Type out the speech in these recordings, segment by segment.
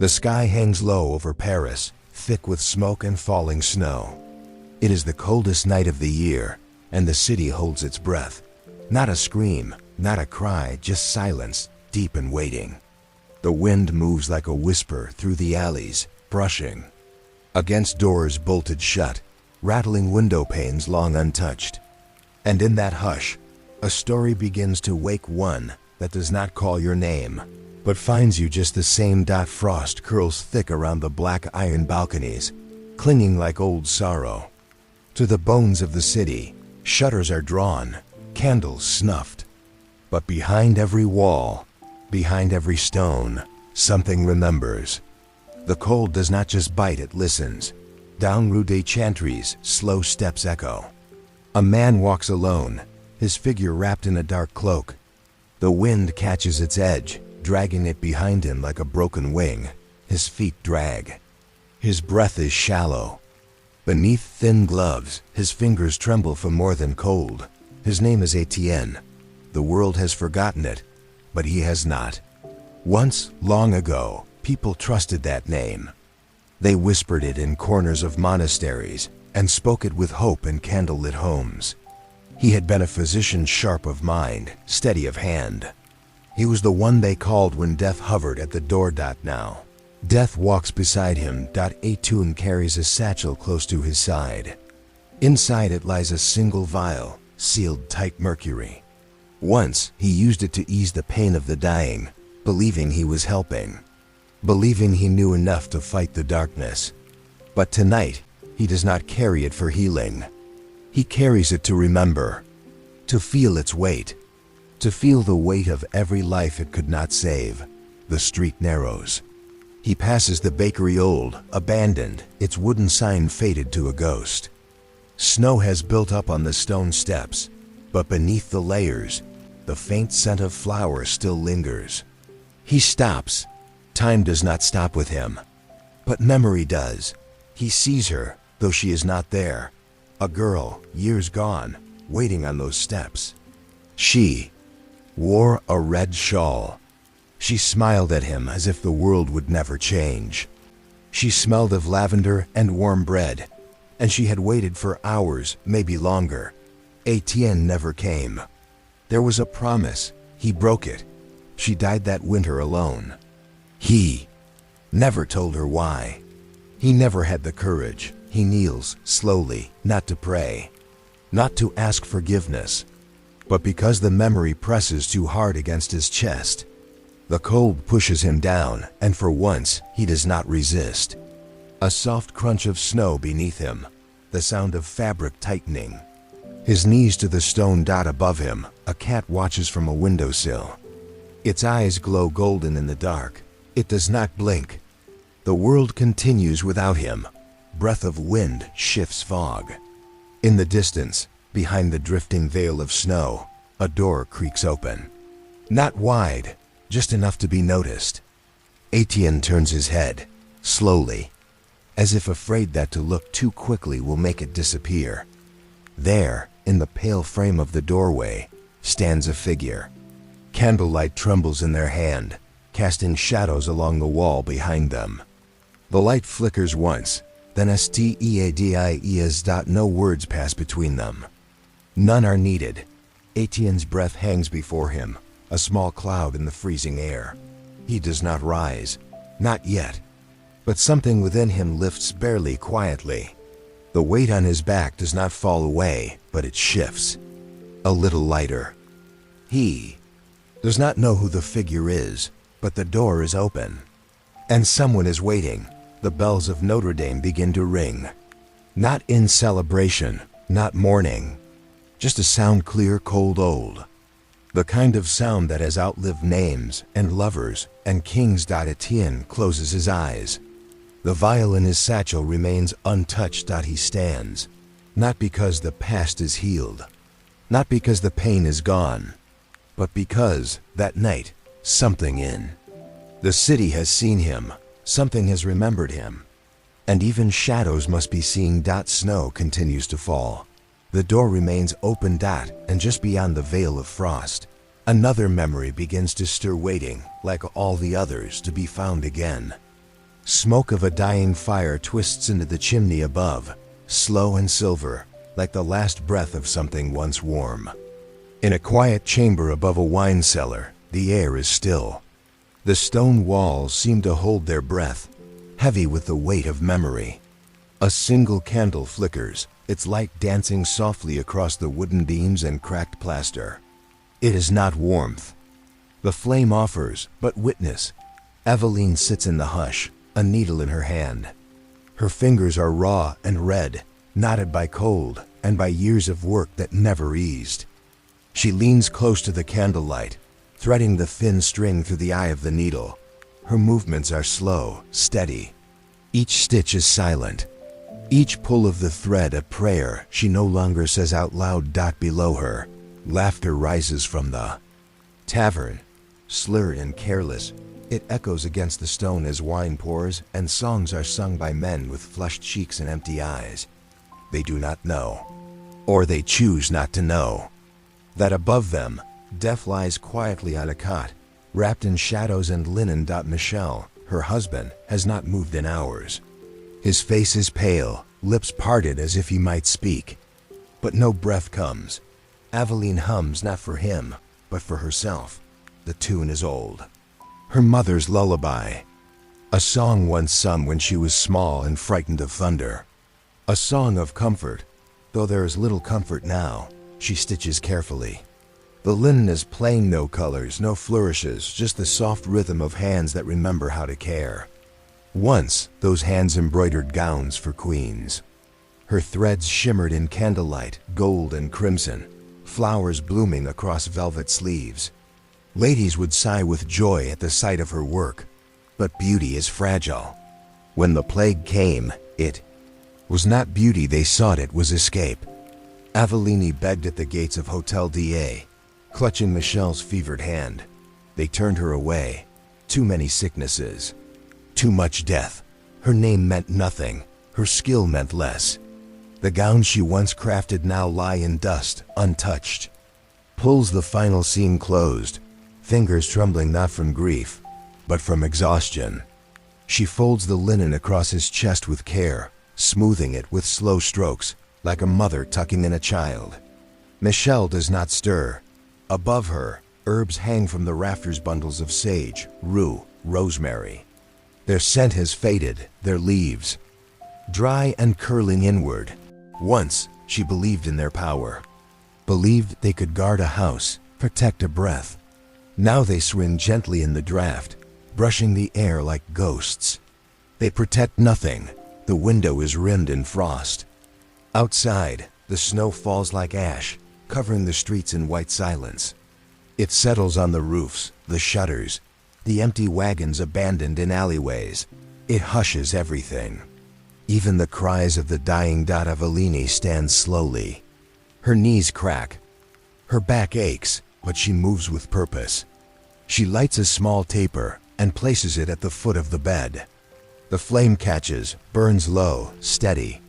The sky hangs low over Paris, thick with smoke and falling snow. It is the coldest night of the year, and the city holds its breath. Not a scream, not a cry, just silence, deep and waiting. The wind moves like a whisper through the alleys, brushing against doors bolted shut, rattling window panes long untouched. And in that hush, a story begins to wake, one that does not call your name, but finds you just the same. Frost curls thick around the black iron balconies, clinging like old sorrow. To the bones of the city, shutters are drawn, candles snuffed. But behind every wall, behind every stone, something remembers. The cold does not just bite, it listens. Down Rue des Chantries, slow steps echo. A man walks alone, his figure wrapped in a dark cloak. The wind catches its edge, dragging it behind him like a broken wing. His feet drag. His breath is shallow. Beneath thin gloves, his fingers tremble from more than cold. His name is Etienne. The world has forgotten it, but he has not. Once, long ago, people trusted that name. They whispered it in corners of monasteries and spoke it with hope in candlelit homes. He had been a physician sharp of mind, steady of hand. He was the one they called when death hovered at the door. Now, death walks beside him. Etienne carries a satchel close to his side. Inside it lies a single vial, sealed tight mercury. Once, he used it to ease the pain of the dying, believing he was helping, believing he knew enough to fight the darkness. But tonight, he does not carry it for healing. He carries it to remember, to feel its weight, to feel the weight of every life it could not save. The street narrows. He passes the bakery, old, abandoned, its wooden sign faded to a ghost. Snow has built up on the stone steps, but beneath the layers, the faint scent of flowers still lingers. He stops. Time does not stop with him, but memory does. He sees her, though she is not there. A girl, years gone, waiting on those steps. She wore a red shawl. She smiled at him as if the world would never change. She smelled of lavender and warm bread, and she had waited for hours, maybe longer. Etienne never came. There was a promise. He broke it. She died that winter alone. He never told her why. He never had the courage. He kneels slowly, not to pray, not to ask forgiveness, but because the memory presses too hard against his chest. The cold pushes him down, and for once, he does not resist. A soft crunch of snow beneath him, the sound of fabric tightening. His knees to the stone. Above him, a cat watches from a windowsill. Its eyes glow golden in the dark. It does not blink. The world continues without him. Breath of wind shifts fog. In the distance, behind the drifting veil of snow, a door creaks open. Not wide, just enough to be noticed. Etienne turns his head, slowly, as if afraid that to look too quickly will make it disappear. There, in the pale frame of the doorway, stands a figure. Candlelight trembles in their hand, casting shadows along the wall behind them. The light flickers once, then steadies. No words pass between them. None are needed. Etienne's breath hangs before him, a small cloud in the freezing air. He does not rise, not yet, but something within him lifts barely, quietly. The weight on his back does not fall away, but it shifts, a little lighter. He does not know who the figure is, but the door is open, and someone is waiting. The bells of Notre Dame begin to ring. Not in celebration, not mourning, just a sound clear, cold, old. The kind of sound that has outlived names and lovers and kings. Etienne closes his eyes. The vial in his satchel remains untouched. He stands, not because the past is healed, not because the pain is gone, but because, that night, something in the city has seen him. Something has remembered him. And even shadows must be seen. Snow continues to fall. The door remains open. And just beyond the veil of frost, another memory begins to stir, waiting, like all the others, to be found again. Smoke of a dying fire twists into the chimney above, slow and silver, like the last breath of something once warm. In a quiet chamber above a wine cellar, the air is still. The stone walls seem to hold their breath, heavy with the weight of memory. A single candle flickers, its light dancing softly across the wooden beams and cracked plaster. It is not warmth. The flame offers but witness. Aveline sits in the hush, a needle in her hand. Her fingers are raw and red, knotted by cold and by years of work that never eased. She leans close to the candlelight, threading the thin string through the eye of the needle. Her movements are slow, steady. Each stitch is silent. Each pull of the thread a prayer she no longer says out loud. Below her, laughter rises from the tavern. Slurred and careless, it echoes against the stone as wine pours and songs are sung by men with flushed cheeks and empty eyes. They do not know, or they choose not to know, that above them, death lies quietly on a cot, wrapped in shadows and linen. Michel, her husband, has not moved in hours. His face is pale, lips parted as if he might speak, but no breath comes. Aveline hums not for him, but for herself. The tune is old. Her mother's lullaby. A song once sung when she was small and frightened of thunder. A song of comfort, though there is little comfort now. She stitches carefully. The linen is plain, no colors, no flourishes, just the soft rhythm of hands that remember how to care. Once, those hands embroidered gowns for queens. Her threads shimmered in candlelight, gold and crimson, flowers blooming across velvet sleeves. Ladies would sigh with joy at the sight of her work, but beauty is fragile. When the plague came, it was not beauty they sought, it was escape. Aveline begged at the gates of Hotel d'A, clutching Michel's fevered hand. They turned her away. Too many sicknesses. Too much death. Her name meant nothing. Her skill meant less. The gowns she once crafted now lie in dust, untouched. Pulls the final seam closed, fingers trembling not from grief, but from exhaustion. She folds the linen across his chest with care, smoothing it with slow strokes, like a mother tucking in a child. Michel does not stir. Above her, herbs hang from the rafters, bundles of sage, rue, rosemary. Their scent has faded, their leaves dry and curling inward. Once, she believed in their power, believed they could guard a house, protect a breath. Now they swing gently in the draft, brushing the air like ghosts. They protect nothing. The window is rimmed in frost. Outside, the snow falls like ash, covering the streets in white silence. It settles on the roofs, the shutters, the empty wagons abandoned in alleyways. It hushes everything. Even the cries of the dying. Aveline stands slowly. Her knees crack. Her back aches, but she moves with purpose. She lights a small taper and places it at the foot of the bed. The flame catches, burns low, steady.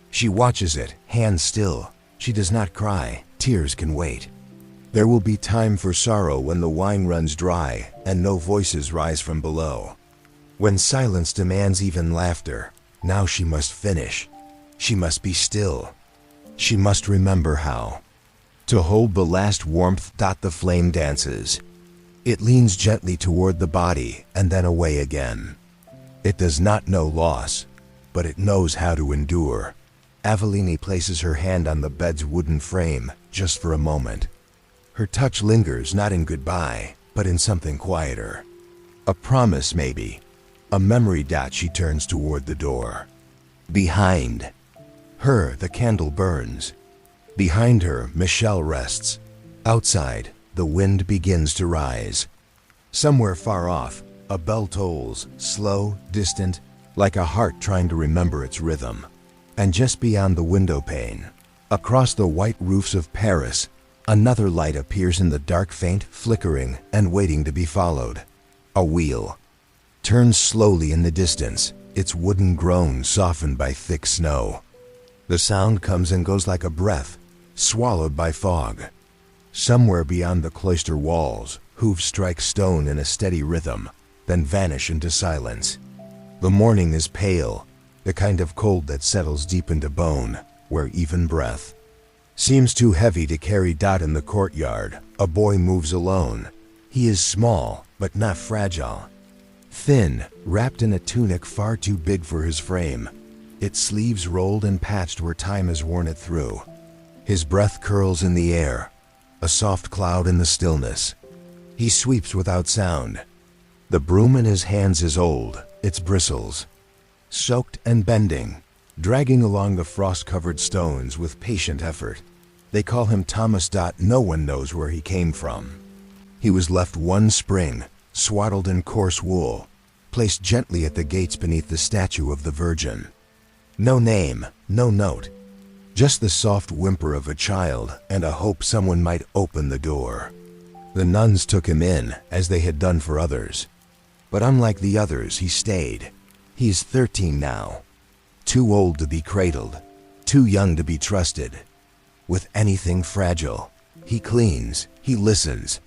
She watches it, hands still. She does not cry. Tears can wait. There will be time for sorrow when the wine runs dry and no voices rise from below. When silence demands even laughter, now she must finish. She must be still. She must remember how to hold the last warmth. The flame dances. It leans gently toward the body and then away again. It does not know loss, but it knows how to endure. Aveline places her hand on the bed's wooden frame, just for a moment. Her touch lingers not in goodbye, but in something quieter. A promise, maybe. A memory. She turns toward the door. Behind her, the candle burns. Behind her, Michel rests. Outside, the wind begins to rise. Somewhere far off, a bell tolls, slow, distant, like a heart trying to remember its rhythm. And just beyond the window pane, across the white roofs of Paris, another light appears in the dark, faint, flickering, and waiting to be followed. A wheel turns slowly in the distance, its wooden groan softened by thick snow. The sound comes and goes like a breath, swallowed by fog. Somewhere beyond the cloister walls, hooves strike stone in a steady rhythm, then vanish into silence. The morning is pale, the kind of cold that settles deep into bone, where even breath seems too heavy to carry. In the courtyard, a boy moves alone. He is small, but not fragile. Thin, wrapped in a tunic far too big for his frame, its sleeves rolled and patched where time has worn it through. His breath curls in the air, a soft cloud in the stillness. He sweeps without sound. The broom in his hands is old, its bristles soaked and bending, dragging along the frost-covered stones with patient effort. They call him Thomas. No one knows where he came from. He was left one spring, swaddled in coarse wool, placed gently at the gates beneath the statue of the Virgin. No name, no note, just the soft whimper of a child and a hope someone might open the door. The nuns took him in, as they had done for others. But unlike the others, he stayed. He is 13 now, too old to be cradled, too young to be trusted with anything fragile. He cleans, he listens.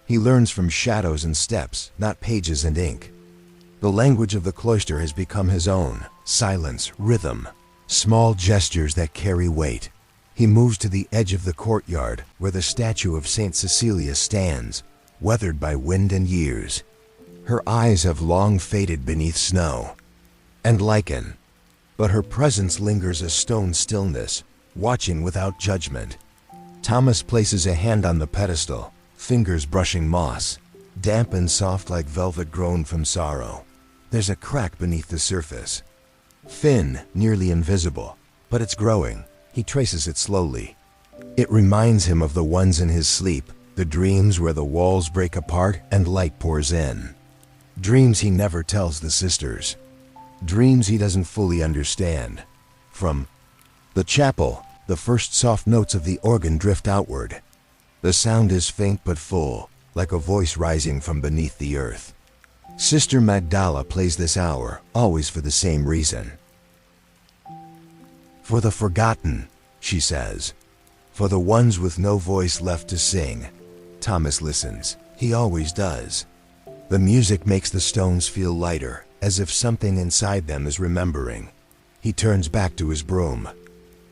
He learns from shadows and steps, not pages and ink. The language of the cloister has become his own: silence, rhythm, small gestures that carry weight. He moves to the edge of the courtyard where the statue of Saint Cecilia stands, weathered by wind and years. Her eyes have long faded beneath snow and lichen, but her presence lingers, a stone stillness, watching without judgment. Thomas places a hand on the pedestal, fingers brushing moss, damp and soft like velvet grown from sorrow. There's a crack beneath the surface, thin, nearly invisible, but it's growing. He traces it slowly. It reminds him of the ones in his sleep, the dreams where the walls break apart and light pours in. Dreams he never tells the sisters. Dreams he doesn't fully understand. From the chapel, the first soft notes of the organ drift outward. The sound is faint but full, like a voice rising from beneath the earth. Sister Magdala plays this hour, always for the same reason. For the forgotten, she says. For the ones with no voice left to sing. Thomas listens. He always does. The music makes the stones feel lighter, as if something inside them is remembering. He turns back to his broom.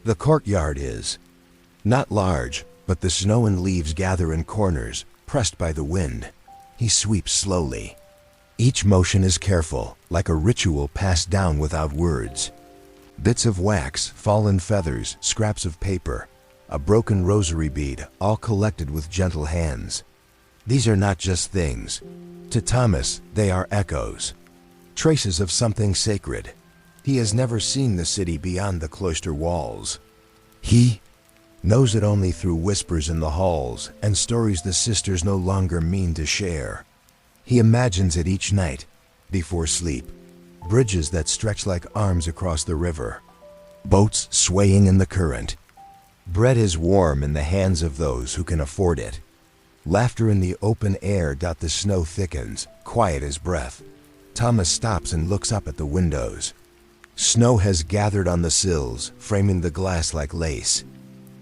The courtyard is not large, but the snow and leaves gather in corners, pressed by the wind. He sweeps slowly. Each motion is careful, like a ritual passed down without words. Bits of wax, fallen feathers, scraps of paper, a broken rosary bead, all collected with gentle hands. These are not just things. To Thomas, they are echoes, traces of something sacred. He has never seen the city beyond the cloister walls. He knows it only through whispers in the halls and stories the sisters no longer mean to share. He imagines it each night, before sleep. Bridges that stretch like arms across the river. Boats swaying in the current. Bread is warm in the hands of those who can afford it. Laughter in the open air. The snow thickens, quiet as breath. Thomas stops and looks up at the windows. Snow has gathered on the sills, framing the glass like lace.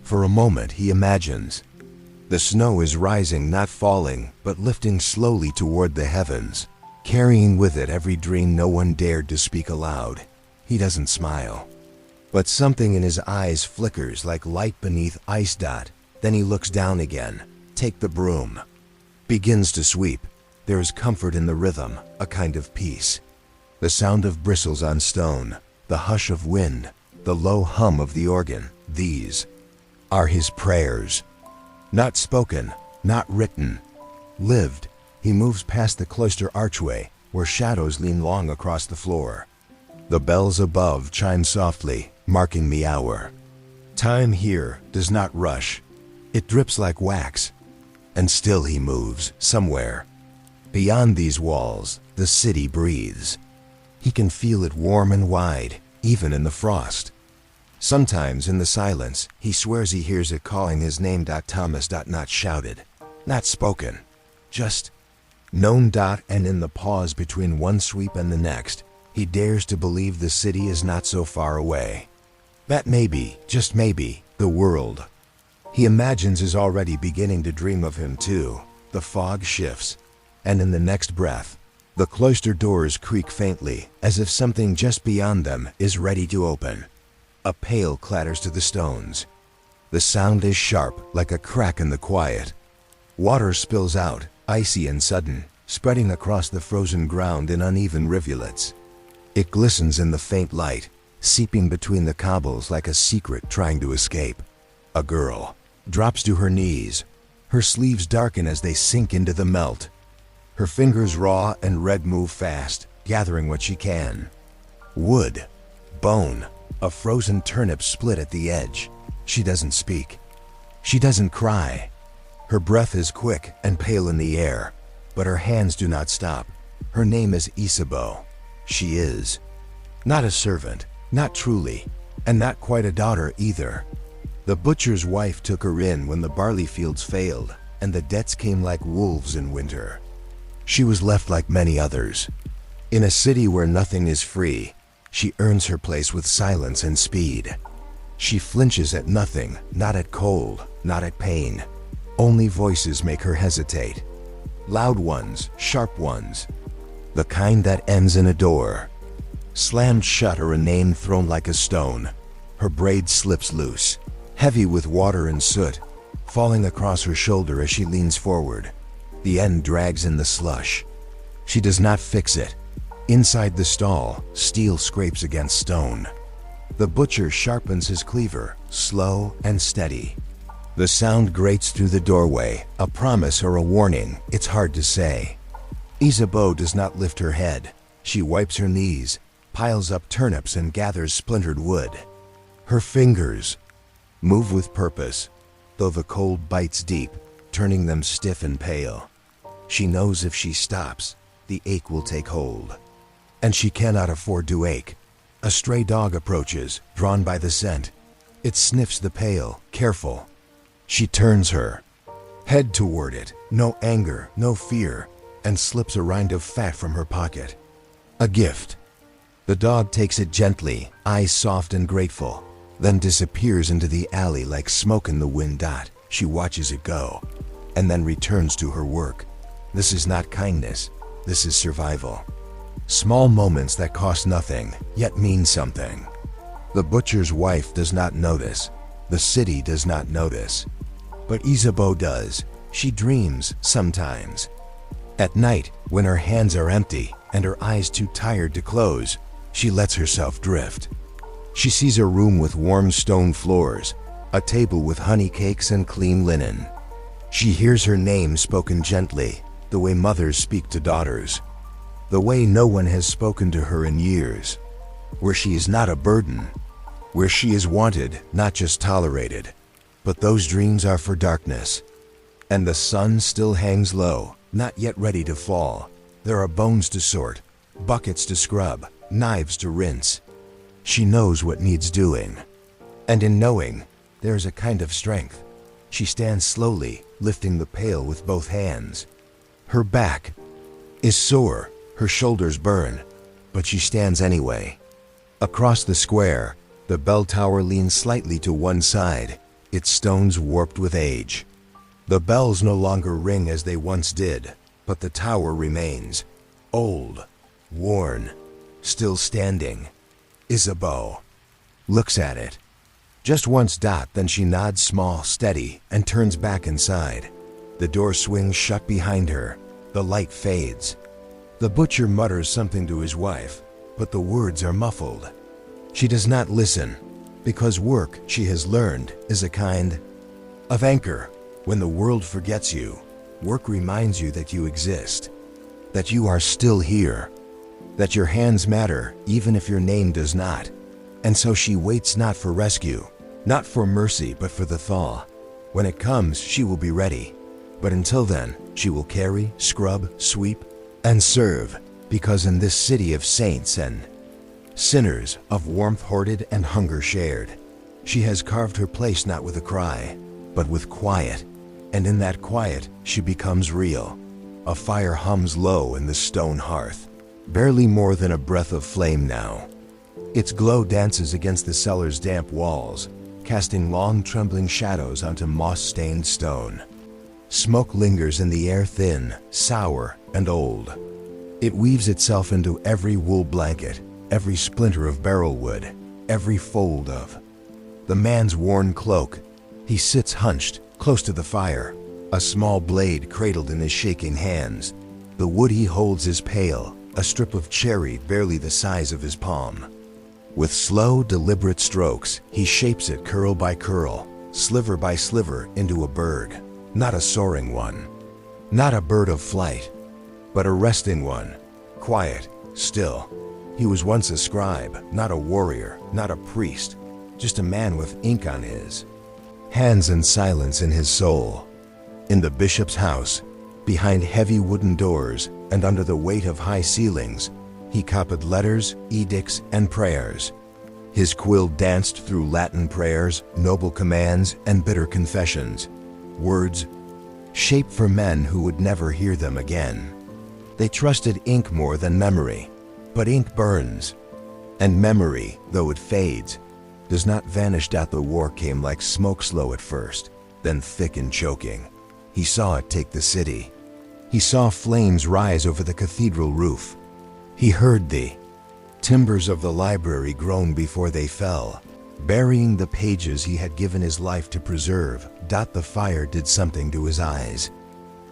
For a moment he imagines. The snow is rising, not falling, but lifting slowly toward the heavens, carrying with it every dream no one dared to speak aloud. He doesn't smile, but something in his eyes flickers like light beneath ice. Then he looks down again, take the broom, begins to sweep. There is comfort in the rhythm, a kind of peace. The sound of bristles on stone, the hush of wind, the low hum of the organ. These are his prayers. Not spoken, not written, lived. He moves past the cloister archway, where shadows lean long across the floor. The bells above chime softly, marking the hour. Time here does not rush. It drips like wax. And still he moves, somewhere. Beyond these walls, the city breathes. He can feel it warm and wide, even in the frost. Sometimes in the silence, he swears he hears it calling his name. Thomas. Not shouted, not spoken, just known. And in the pause between one sweep and the next, he dares to believe the city is not so far away. That maybe, just maybe, the world he imagines is already beginning to dream of him too. The fog shifts, and in the next breath, The cloister doors creak faintly, as if something just beyond them is ready to open. A pail clatters to the stones. The sound is sharp, like a crack in the quiet. Water spills out, icy and sudden, spreading across the frozen ground in uneven rivulets. It glistens in the faint light, seeping between the cobbles like a secret trying to escape. A girl drops to her knees. Her sleeves darken as they sink into the melt. Her fingers raw and red move fast, gathering what she can. Wood, bone, a frozen turnip split at the edge. She doesn't speak. She doesn't cry. Her breath is quick and pale in the air, but her hands do not stop. Her name is Isabeau. She is not a servant, not truly, and not quite a daughter either. The butcher's wife took her in when the barley fields failed, and the debts came like wolves in winter. She was left like many others. In a city where nothing is free, she earns her place with silence and speed. She flinches at nothing, not at cold, not at pain. Only voices make her hesitate. Loud ones, sharp ones. The kind that ends in a door. Slammed shut or a name thrown like a stone. Her braid slips loose, heavy with water and soot, falling across her shoulder as she leans forward. The end drags in the slush. She does not fix it. Inside the stall, steel scrapes against stone. The butcher sharpens his cleaver, slow and steady. The sound grates through the doorway, a promise or a warning, it's hard to say. Isabeau does not lift her head. She wipes her knees, piles up turnips and gathers splintered wood. Her fingers move with purpose, though the cold bites deep, turning them stiff and pale. She knows if she stops, the ache will take hold. And she cannot afford to ache. A stray dog approaches, drawn by the scent. It sniffs the pail, careful. She turns her head toward it, no anger, no fear, and slips a rind of fat from her pocket. A gift. The dog takes it gently, eyes soft and grateful, then disappears into the alley like smoke in the wind. She watches it go, and then returns to her work. This is not kindness, this is survival. Small moments that cost nothing, yet mean something. The butcher's wife does not notice. The city does not notice. But Isabeau does. She dreams sometimes. At night, when her hands are empty and her eyes too tired to close, she lets herself drift. She sees a room with warm stone floors, a table with honey cakes and clean linen. She hears her name spoken gently, the way mothers speak to daughters. The way no one has spoken to her in years. Where she is not a burden. Where she is wanted, not just tolerated. But those dreams are for darkness. And the sun still hangs low, not yet ready to fall. There are bones to sort, buckets to scrub, knives to rinse. She knows what needs doing. And in knowing, there is a kind of strength. She stands slowly, lifting the pail with both hands. Her back is sore, her shoulders burn, but she stands anyway. Across the square, the bell tower leans slightly to one side, its stones warped with age. The bells no longer ring as they once did, but the tower remains. Old, worn, still standing. Isabeau looks at it. Just once, then she nods small, steady, and turns back inside. The door swings shut behind her. The light fades. The butcher mutters something to his wife, but the words are muffled. She does not listen, because work, she has learned, is a kind of anchor. When the world forgets you, work reminds you that you exist, that you are still here, that your hands matter even if your name does not. And so she waits not for rescue, not for mercy, but for the thaw. When it comes, she will be ready. But until then, she will carry, scrub, sweep, and serve, because in this city of saints and sinners, of warmth hoarded and hunger shared, she has carved her place not with a cry, but with quiet. And in that quiet, she becomes real. A fire hums low in the stone hearth, barely more than a breath of flame now. Its glow dances against the cellar's damp walls, casting long trembling shadows onto moss-stained stone. Smoke lingers in the air, thin, sour, and old. It weaves itself into every wool blanket, every splinter of barrel wood, every fold of the man's worn cloak. He sits hunched, close to the fire, a small blade cradled in his shaking hands. The wood he holds is pale, a strip of cherry barely the size of his palm. With slow, deliberate strokes, he shapes it curl by curl, sliver by sliver into a bird. Not a soaring one, not a bird of flight, but a resting one, quiet, still. He was once a scribe, not a warrior, not a priest, just a man with ink on his hands and silence in his soul. In the bishop's house, behind heavy wooden doors and under the weight of high ceilings, he copied letters, edicts, and prayers. His quill danced through Latin prayers, noble commands, and bitter confessions. Words shaped for men who would never hear them again. They trusted ink more than memory, but ink burns, and memory, though it fades, does not vanish. The war came like smoke, slow at first, then thick and choking. He saw it take the city. He saw flames rise over the cathedral roof. He heard the timbers of the library groan before they fell, burying the pages he had given his life to preserve. The fire did something to his eyes.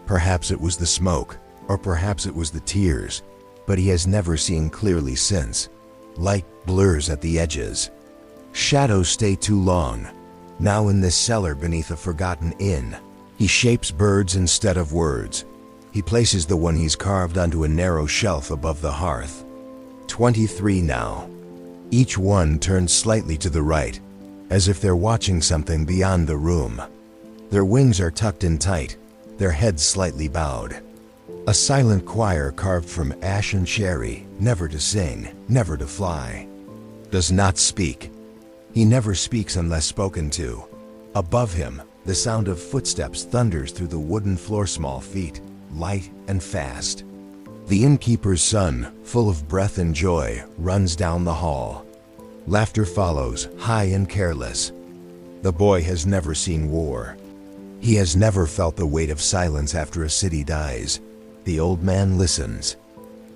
Perhaps it was the smoke, or perhaps it was the tears, but he has never seen clearly since. Light blurs at the edges. Shadows stay too long. Now in this cellar beneath a forgotten inn, he shapes birds instead of words. He places the one he's carved onto a narrow shelf above the hearth. 23 now. Each one turns slightly to the right, as if they're watching something beyond the room. Their wings are tucked in tight, their heads slightly bowed. A silent choir carved from ash and cherry, never to sing, never to fly. Does not speak. He never speaks unless spoken to. Above him, the sound of footsteps thunders through the wooden floor. Small feet, light and fast. The innkeeper's son, full of breath and joy, runs down the hall. Laughter follows, high and careless. The boy has never seen war. He has never felt the weight of silence after a city dies. The old man listens.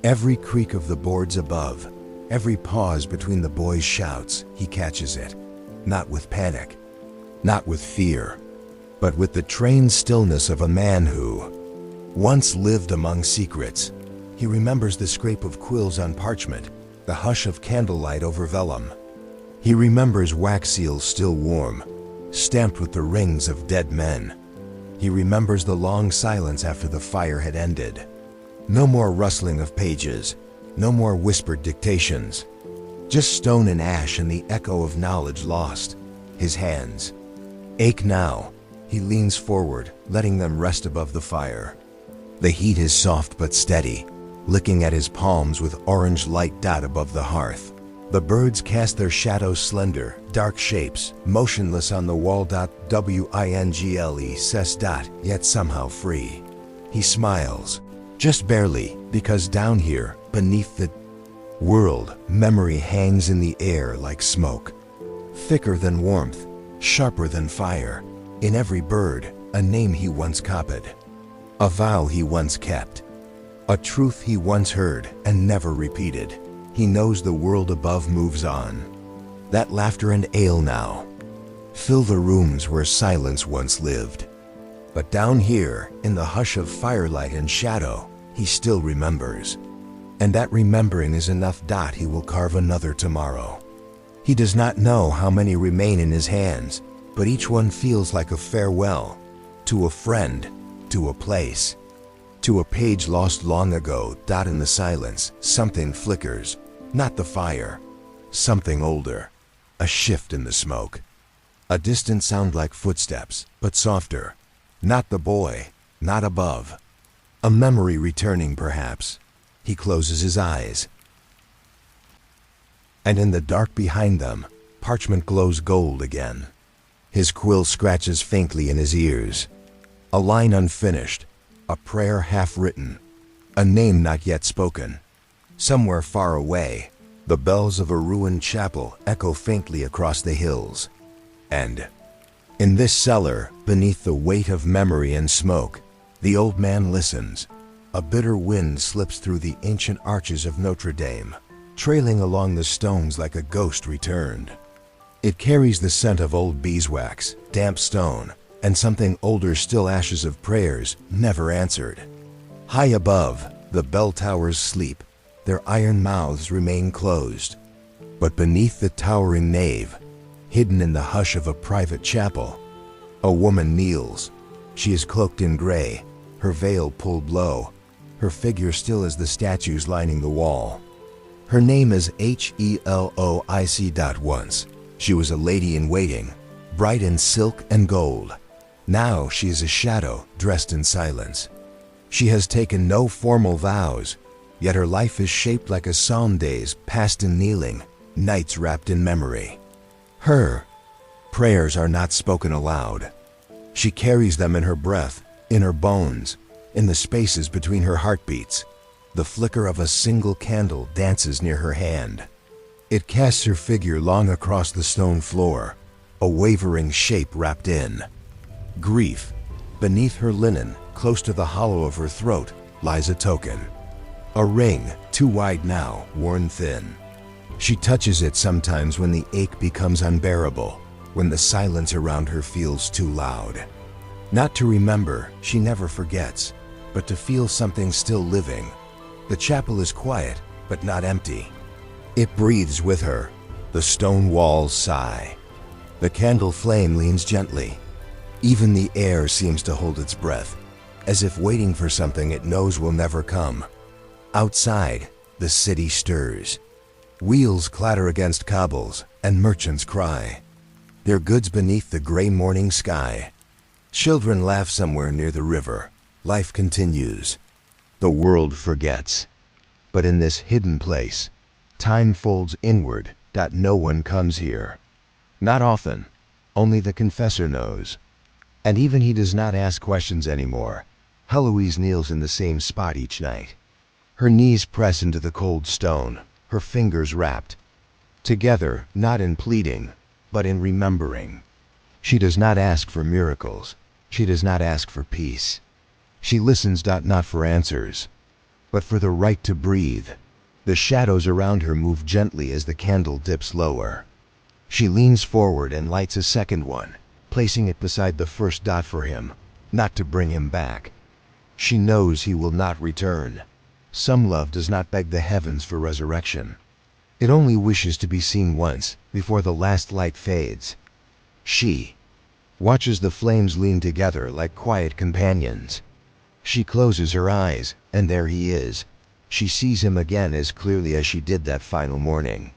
Every creak of the boards above, every pause between the boy's shouts, he catches it. Not with panic, not with fear, but with the trained stillness of a man who once lived among secrets. He remembers the scrape of quills on parchment, the hush of candlelight over vellum. He remembers wax seals still warm, stamped with the rings of dead men. He remembers the long silence after the fire had ended. No more rustling of pages, no more whispered dictations. Just stone and ash and the echo of knowledge lost. His hands ache now. He leans forward, letting them rest above the fire. The heat is soft but steady, licking at his palms with orange light. Above the hearth, the birds cast their shadows, slender, dark shapes, motionless on the wall. Wingle says, yet somehow free. He smiles, just barely, because down here, beneath the world, memory hangs in the air like smoke. Thicker than warmth, sharper than fire. In every bird, a name he once copied. A vow he once kept. A truth he once heard and never repeated. He knows the world above moves on. That laughter and ale now fill the rooms where silence once lived. But down here, in the hush of firelight and shadow, he still remembers. And that remembering is enough. He will carve another tomorrow. He does not know how many remain in his hands, but each one feels like a farewell to a friend, to a place, to a page lost long ago. In the silence, something flickers, not the fire, something older, a shift in the smoke. A distant sound like footsteps, but softer. Not the boy, not above. A memory returning, perhaps. He closes his eyes. And in the dark behind them, parchment glows gold again. His quill scratches faintly in his ears. A line unfinished, a prayer half written, a name not yet spoken. Somewhere far away, the bells of a ruined chapel echo faintly across the hills. And in this cellar, beneath the weight of memory and smoke, the old man listens. A bitter wind slips through the ancient arches of Notre Dame, trailing along the stones like a ghost returned. It carries the scent of old beeswax, damp stone, and something older still, ashes of prayers never answered. High above, the bell towers sleep, their iron mouths remain closed. But beneath the towering nave, hidden in the hush of a private chapel, a woman kneels. She is cloaked in gray, her veil pulled low, her figure still as the statues lining the wall. Her name is Heloic. Once she was a lady in waiting, bright in silk and gold. Now she is a shadow dressed in silence. She has taken no formal vows, yet her life is shaped like a psalm, days passed in kneeling, nights wrapped in memory. Her prayers are not spoken aloud. She carries them in her breath, in her bones, in the spaces between her heartbeats. The flicker of a single candle dances near her hand. It casts her figure long across the stone floor, a wavering shape wrapped in grief. Beneath her linen, close to the hollow of her throat, lies a token. A ring, too wide now, worn thin. She touches it sometimes when the ache becomes unbearable, when the silence around her feels too loud. Not to remember, she never forgets, but to feel something still living. The chapel is quiet, but not empty. It breathes with her. The stone walls sigh. The candle flame leans gently. Even the air seems to hold its breath, as if waiting for something it knows will never come. Outside, the city stirs. Wheels clatter against cobbles, and merchants cry, their goods beneath the gray morning sky. Children laugh somewhere near the river. Life continues. The world forgets. But in this hidden place, time folds inward. No one comes here. Not often. Only the confessor knows. And even he does not ask questions anymore. Heloise kneels in the same spot each night. Her knees press into the cold stone, her fingers wrapped together, not in pleading, but in remembering. She does not ask for miracles. She does not ask for peace. She listens not for answers, but for the right to breathe. The shadows around her move gently as the candle dips lower. She leans forward and lights a second one, placing it beside the first dot for him, not to bring him back. She knows he will not return. Some love does not beg the heavens for resurrection. It only wishes to be seen once before the last light fades. She watches the flames lean together like quiet companions. She closes her eyes, and there he is. She sees him again as clearly as she did that final morning.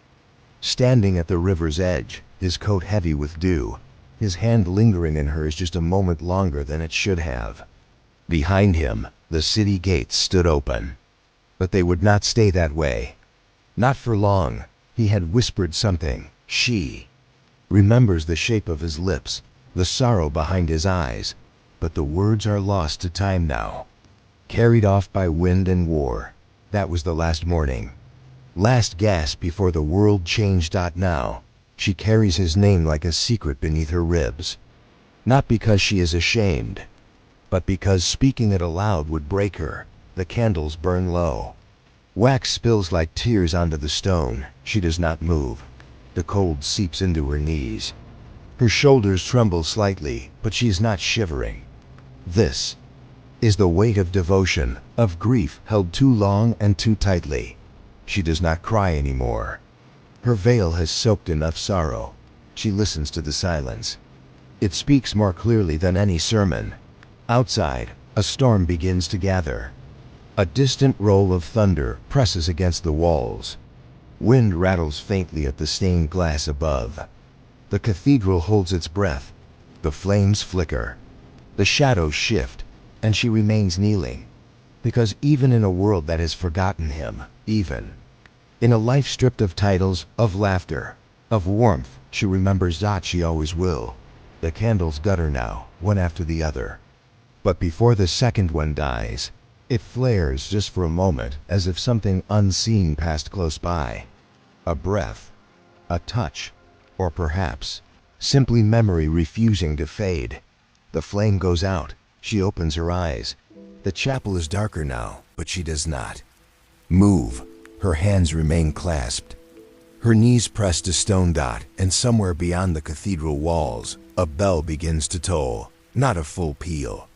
Standing at the river's edge, his coat heavy with dew, his hand lingering in hers just a moment longer than it should have. Behind him, the city gates stood open. But they would not stay that way. Not for long. He had whispered something. She remembers the shape of his lips, the sorrow behind his eyes, but the words are lost to time now. Carried off by wind and war. That was the last morning. Last gasp before the world changed. Now, she carries his name like a secret beneath her ribs. Not because she is ashamed, but because speaking it aloud would break her. The candles burn low. Wax spills like tears onto the stone. She does not move. The cold seeps into her knees. Her shoulders tremble slightly, but she is not shivering. This is the weight of devotion, of grief held too long and too tightly. She does not cry anymore. Her veil has soaked enough sorrow. She listens to the silence. It speaks more clearly than any sermon. Outside, a storm begins to gather. A distant roll of thunder presses against the walls. Wind rattles faintly at the stained glass above. The cathedral holds its breath. The flames flicker. The shadows shift, and she remains kneeling. Because even in a world that has forgotten him, even in a life stripped of titles, of laughter, of warmth, she remembers. She always will. The candles gutter now, one after the other. But before the second one dies, it flares just for a moment, as if something unseen passed close by. A breath, a touch, or perhaps simply memory refusing to fade. The flame goes out. She opens her eyes. The chapel is darker now, but she does not move. Her hands remain clasped, her knees pressed to stone dot, and somewhere beyond the cathedral walls, a bell begins to toll. Not a full peal.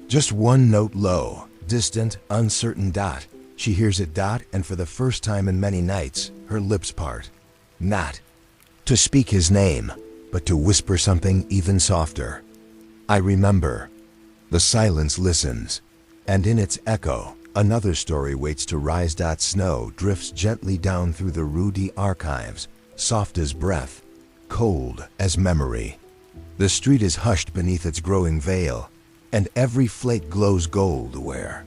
Just one note low, distant, uncertain dot. She hears it dot, and for the first time in many nights, her lips part. Not to speak his name, but to whisper something even softer. I remember. The silence listens, and in its echo, another story waits to rise. Snow drifts gently down through the Rue des Archives, soft as breath, cold as memory. The street is hushed beneath its growing veil, and every flake glows gold where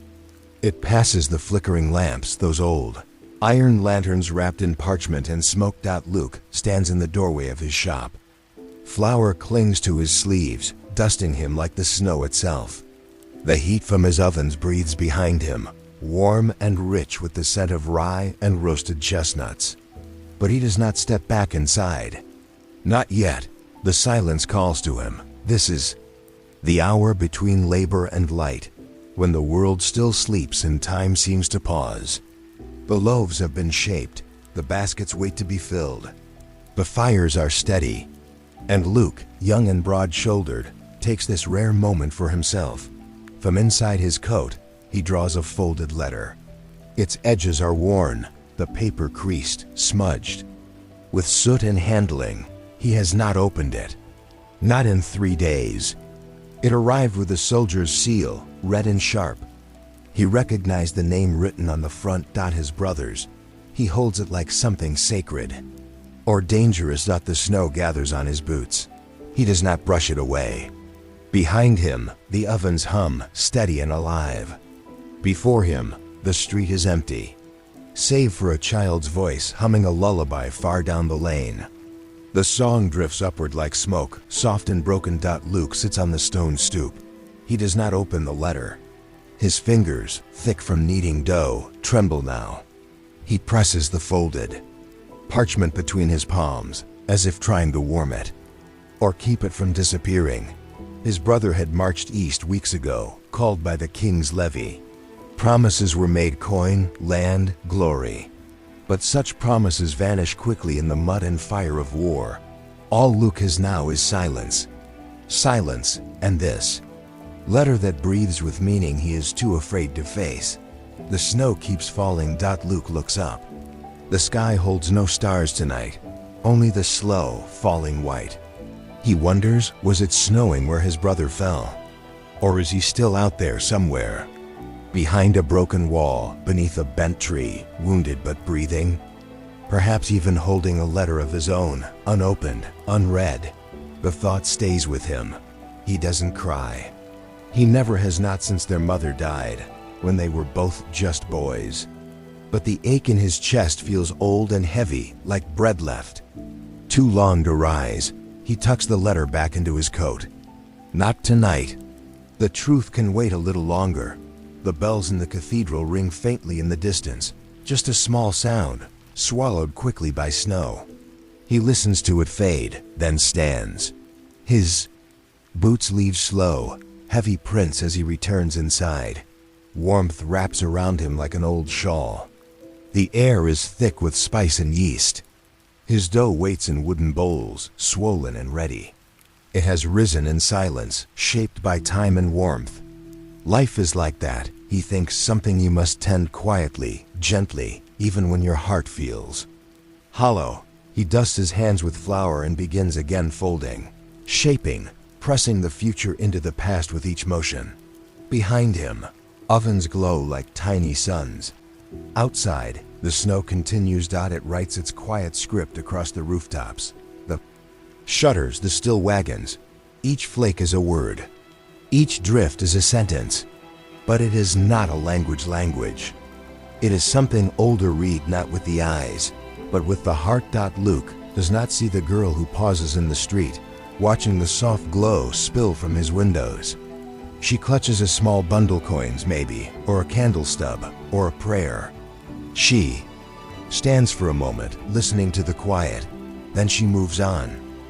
it passes the flickering lamps, those old iron lanterns wrapped in parchment and smoke. Luke stands in the doorway of his shop. Flour clings to his sleeves, dusting him like the snow itself. The heat from his ovens breathes behind him, warm and rich with the scent of rye and roasted chestnuts. But he does not step back inside. Not yet. The silence calls to him. This is the hour between labor and light, when the world still sleeps and time seems to pause. The loaves have been shaped, the baskets wait to be filled. The fires are steady, and Luke, young and broad-shouldered, takes this rare moment for himself. From inside his coat, he draws a folded letter. Its edges are worn, the paper creased, smudged. With soot and handling, he has not opened it. Not in 3 days. It arrived with a soldier's seal, red and sharp. He recognized the name written on the front. His brother's. He holds it like something sacred or dangerous. The snow gathers on his boots. He does not brush it away. Behind him, the ovens hum, steady and alive. Before him, the street is empty, save for a child's voice humming a lullaby far down the lane. The song drifts upward like smoke, soft and broken. Luke sits on the stone stoop. He does not open the letter. His fingers, thick from kneading dough, tremble now. He presses the folded parchment between his palms, as if trying to warm it, or keep it from disappearing. His brother had marched east weeks ago, called by the king's levy. Promises were made: coin, land, glory. But such promises vanish quickly in the mud and fire of war. All Luke has now is silence. Silence, and this letter that breathes with meaning he is too afraid to face. The snow keeps falling. Luke looks up. The sky holds no stars tonight, only the slow, falling white. He wonders, was it snowing where his brother fell? Or is he still out there somewhere? Behind a broken wall, beneath a bent tree, wounded but breathing? Perhaps even holding a letter of his own, unopened, unread. The thought stays with him. He doesn't cry. He never has, not since their mother died, when they were both just boys. But the ache in his chest feels old and heavy, like bread left too long to rise. He tucks the letter back into his coat. Not tonight. The truth can wait a little longer. The bells in the cathedral ring faintly in the distance, just a small sound, swallowed quickly by snow. He listens to it fade, then stands. His boots leave slow, heavy prints as he returns inside. Warmth wraps around him like an old shawl. The air is thick with spice and yeast. His dough waits in wooden bowls, swollen and ready. It has risen in silence, shaped by time and warmth. Life is like that, he thinks, something you must tend quietly, gently, even when your heart feels hollow. He dusts his hands with flour and begins again folding, shaping, pressing the future into the past with each motion. Behind him, ovens glow like tiny suns. Outside, the snow continues. It writes its quiet script across the rooftops, the shutters, the still wagons. Each flake is a word. Each drift is a sentence. But it is not a language. It is something older read, not with the eyes, but with the heart. Luke does not see the girl who pauses in the street, watching the soft glow spill from his windows. She clutches a small bundle, coins maybe, or a candle stub, or a prayer. She stands for a moment, listening to the quiet. Then she moves on,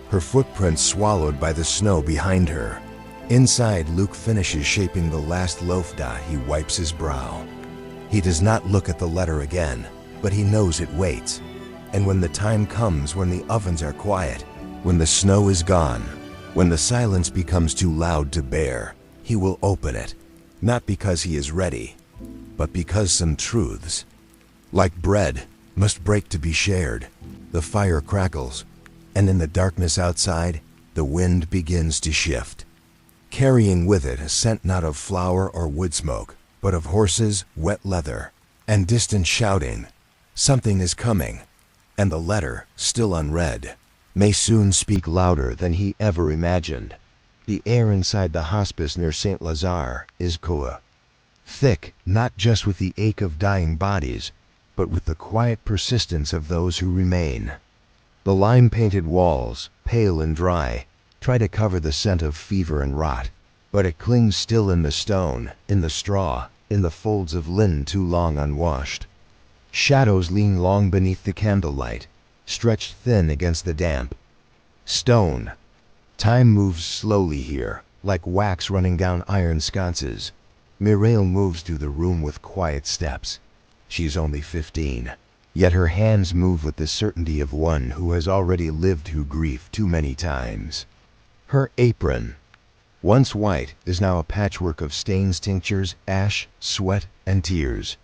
her footprints swallowed by the snow behind her. Inside, Luke finishes shaping the last loaf dot. He wipes his brow. He does not look at the letter again, but he knows it waits. And when the time comes, when the ovens are quiet, when the snow is gone, when the silence becomes too loud to bear, he will open it, not because he is ready, but because some truths, like bread, must break to be shared. The fire crackles, and in the darkness outside, the wind begins to shift, carrying with it a scent not of flour or wood smoke, but of horses, wet leather, and distant shouting. Something is coming, and the letter, still unread, may soon speak louder than he ever imagined. The air inside the hospice near St. Lazare is cool, thick, not just with the ache of dying bodies, but with the quiet persistence of those who remain. The lime-painted walls, pale and dry, try to cover the scent of fever and rot, but it clings still in the stone, in the straw, in the folds of linen too long unwashed. Shadows lean long beneath the candlelight, stretched thin against the damp stone. Time moves slowly here, like wax running down iron sconces. Mireille moves through the room with quiet steps. She is only 15, yet her hands move with the certainty of one who has already lived through grief too many times. Her apron, once white, is now a patchwork of stains, tinctures, ash, sweat, and tears.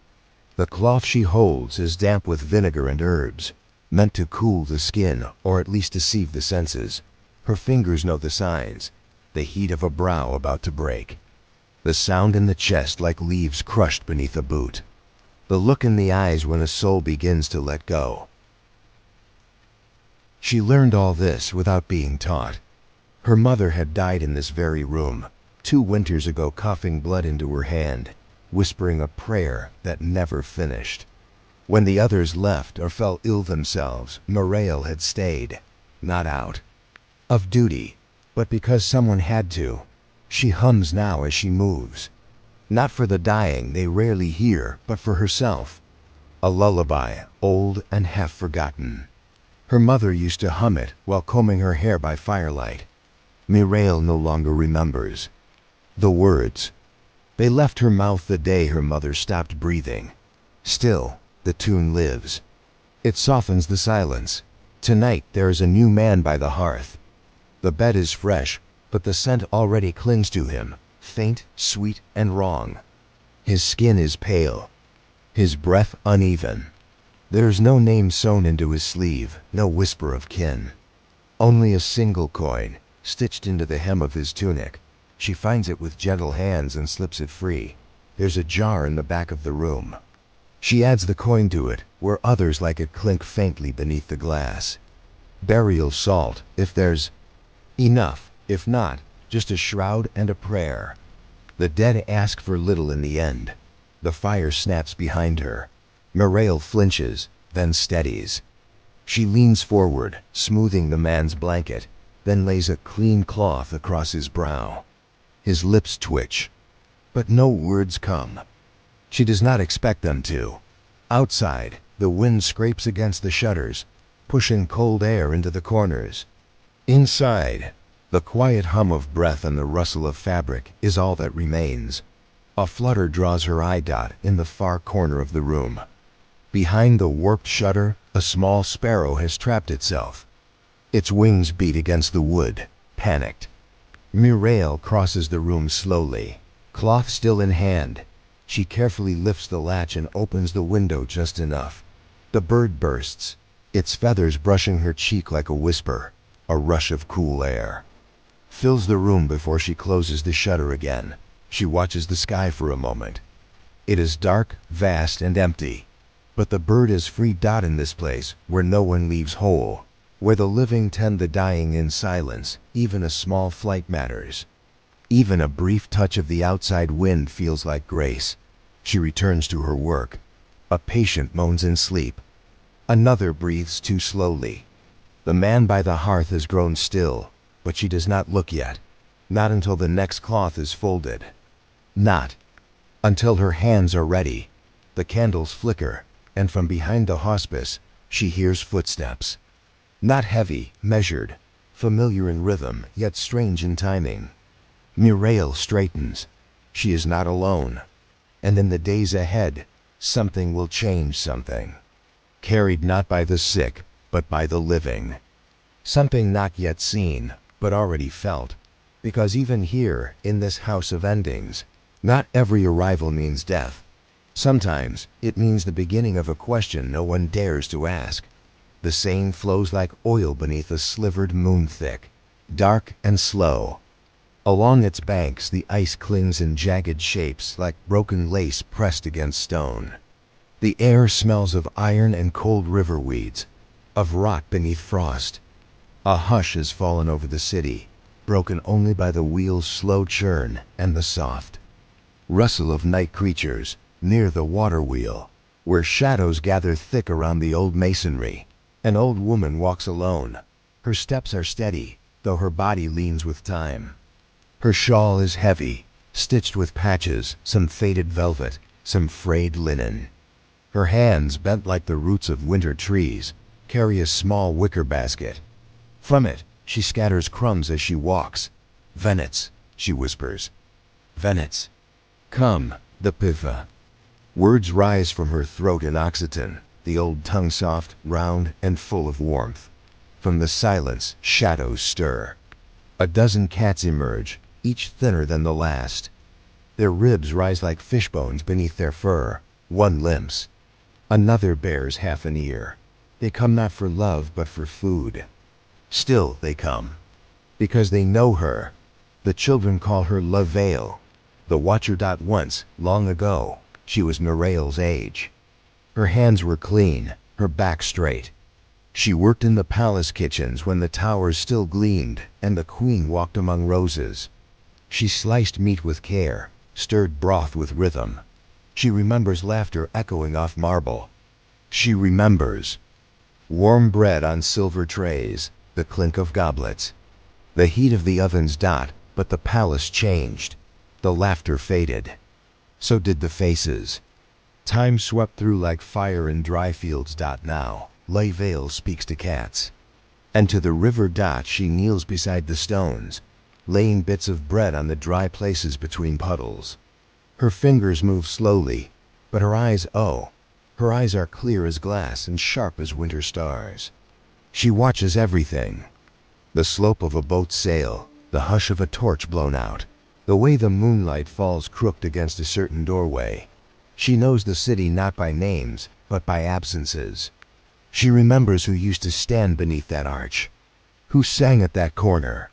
The cloth she holds is damp with vinegar and herbs, meant to cool the skin or at least deceive the senses. Her fingers know the signs, the heat of a brow about to break, the sound in the chest like leaves crushed beneath a boot, the look in the eyes when a soul begins to let go. She learned all this without being taught. Her mother had died in this very room, 2 winters ago, coughing blood into her hand, whispering a prayer that never finished. When the others left or fell ill themselves, Mireille had stayed, not out of duty, but because someone had to. She hums now as she moves, not for the dying they rarely hear, but for herself. A lullaby, old and half forgotten. Her mother used to hum it while combing her hair by firelight. Mireille no longer remembers the words. They left her mouth the day her mother stopped breathing. Still, the tune lives. It softens the silence. Tonight there is a new man by the hearth. The bed is fresh, but the scent already clings to him, faint, sweet, and wrong. His skin is pale, his breath uneven. There is no name sewn into his sleeve, no whisper of kin. Only a single coin, stitched into the hem of his tunic. She finds it with gentle hands and slips it free. There's a jar in the back of the room. She adds the coin to it, where others like it clink faintly beneath the glass. Burial salt, if there's enough. If not, just a shroud and a prayer. The dead ask for little in the end. The fire snaps behind her. Mireille flinches, then steadies. She leans forward, smoothing the man's blanket, then lays a clean cloth across his brow. His lips twitch, but no words come. She does not expect them to. Outside, the wind scrapes against the shutters, pushing cold air into the corners. Inside, the quiet hum of breath and the rustle of fabric is all that remains. A flutter draws her eye dot in the far corner of the room. Behind the warped shutter, a small sparrow has trapped itself. Its wings beat against the wood, panicked. Mireille crosses the room slowly, cloth still in hand. She carefully lifts the latch and opens the window just enough. The bird bursts, its feathers brushing her cheek like a whisper. A rush of cool air fills the room before she closes the shutter again. She watches the sky for a moment. It is dark, vast, and empty. But the bird is free dot in this place, where no one leaves whole, where the living tend the dying in silence. Even a small flight matters. Even a brief touch of the outside wind feels like grace. She returns to her work. A patient moans in sleep. Another breathes too slowly. The man by the hearth has grown still, but she does not look yet. Not until the next cloth is folded. Not until her hands are ready. The candles flicker, and from behind the hospice, she hears footsteps. Not heavy, measured, familiar in rhythm, yet strange in timing. Muriel straightens. She is not alone. And in the days ahead, something will change something. Carried not by the sick, but by the living. Something not yet seen, but already felt. Because even here, in this house of endings, not every arrival means death. Sometimes it means the beginning of a question no one dares to ask. The Seine flows like oil beneath a slivered moon thick, dark and slow. Along its banks the ice clings in jagged shapes like broken lace pressed against stone. The air smells of iron and cold river weeds, of rot beneath frost. A hush has fallen over the city, broken only by the wheel's slow churn and the soft rustle of night creatures near the water wheel, where shadows gather thick around the old masonry. An old woman walks alone. Her steps are steady, though her body leans with time. Her shawl is heavy, stitched with patches, some faded velvet, some frayed linen. Her hands, bent like the roots of winter trees, carry a small wicker basket. From it, she scatters crumbs as she walks. "Venets," she whispers. "Venets. Come, the piva." Words rise from her throat in Occitan, the old tongue soft, round, and full of warmth. From the silence, shadows stir. A dozen cats emerge, each thinner than the last. Their ribs rise like fish bones beneath their fur. One limps. Another bears half an ear. They come not for love, but for food. Still they come. Because they know her. The children call her La Veil. The watcher. Once, long ago, she was Muriel's age. Her hands were clean, her back straight. She worked in the palace kitchens when the towers still gleamed and the queen walked among roses. She sliced meat with care, stirred broth with rhythm. She remembers laughter echoing off marble. She remembers warm bread on silver trays, the clink of goblets. The heat of the ovens. But the palace changed. The laughter faded. So did the faces. Time swept through like fire in dry fields. Now, La Veil speaks to cats. And to the river. She kneels beside the stones, laying bits of bread on the dry places between puddles. Her fingers move slowly, but her eyes, oh, her eyes are clear as glass and sharp as winter stars. She watches everything. The slope of a boat's sail, the hush of a torch blown out, the way the moonlight falls crooked against a certain doorway. She knows the city not by names, but by absences. She remembers who used to stand beneath that arch, who sang at that corner,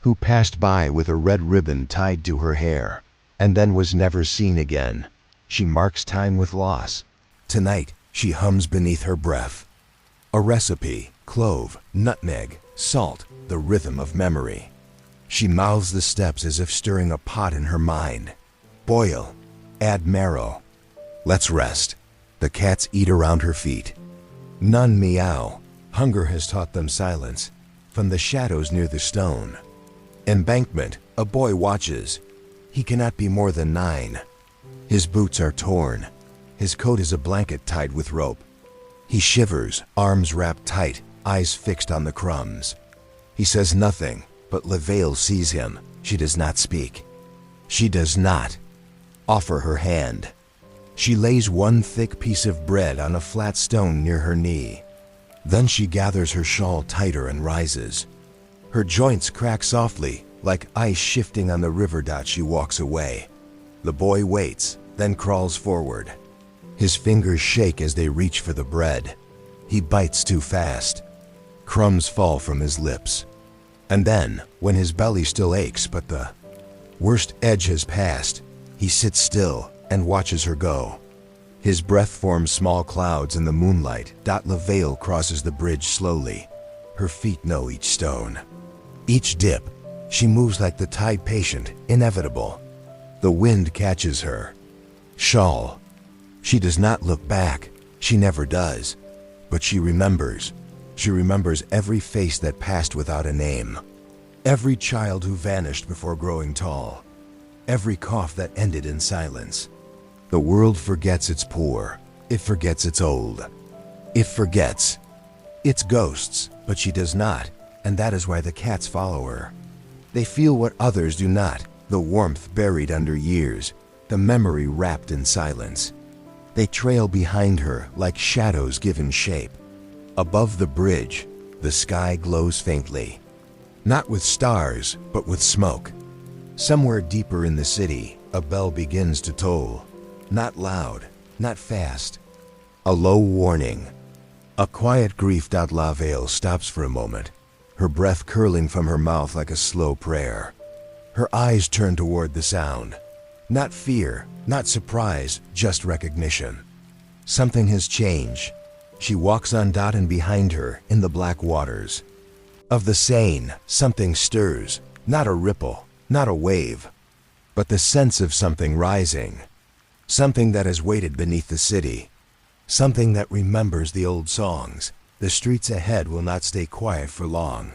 who passed by with a red ribbon tied to her hair, and then was never seen again. She marks time with loss. Tonight, she hums beneath her breath. A recipe, clove, nutmeg, salt, the rhythm of memory. She mouths the steps as if stirring a pot in her mind. Boil, add marrow. Let's rest. The cats eat around her feet. None meow. Hunger has taught them silence. From the shadows near the stone embankment, a boy watches. He cannot be more than 9. His boots are torn. His coat is a blanket tied with rope. He shivers, arms wrapped tight, eyes fixed on the crumbs. He says nothing, but La Veil sees him. She does not speak. She does not offer her hand. She lays one thick piece of bread on a flat stone near her knee. Then she gathers her shawl tighter and rises. Her joints crack softly, like ice shifting on the river. She walks away. The boy waits, then crawls forward. His fingers shake as they reach for the bread. He bites too fast. Crumbs fall from his lips. And then, when his belly still aches but the worst edge has passed, he sits still and watches her go. His breath forms small clouds in the moonlight. La Veil crosses the bridge slowly. Her feet know each stone. Each dip, she moves like the tide, patient, inevitable. The wind catches her. Shawl. She does not look back. She never does. But she remembers. She remembers every face that passed without a name. Every child who vanished before growing tall. Every cough that ended in silence. The world forgets its poor. It forgets its old. It forgets its ghosts, but she does not, and that is why the cats follow her. They feel what others do not. the warmth buried under years, the memory wrapped in silence. They trail behind her like shadows given shape. Above the bridge, the sky glows faintly, not with stars, but with smoke. Somewhere deeper in the city, a bell begins to toll. Not loud, not fast. A low warning. A quiet grief. La Veil stops for a moment, her breath curling from her mouth like a slow prayer. Her eyes turn toward the sound. Not fear, not surprise, just recognition. Something has changed. She walks on. And behind her, in the black waters of the Seine, something stirs. Not a ripple, not a wave, but the sense of something rising. Something that has waited beneath the city. Something that remembers the old songs. The streets ahead will not stay quiet for long.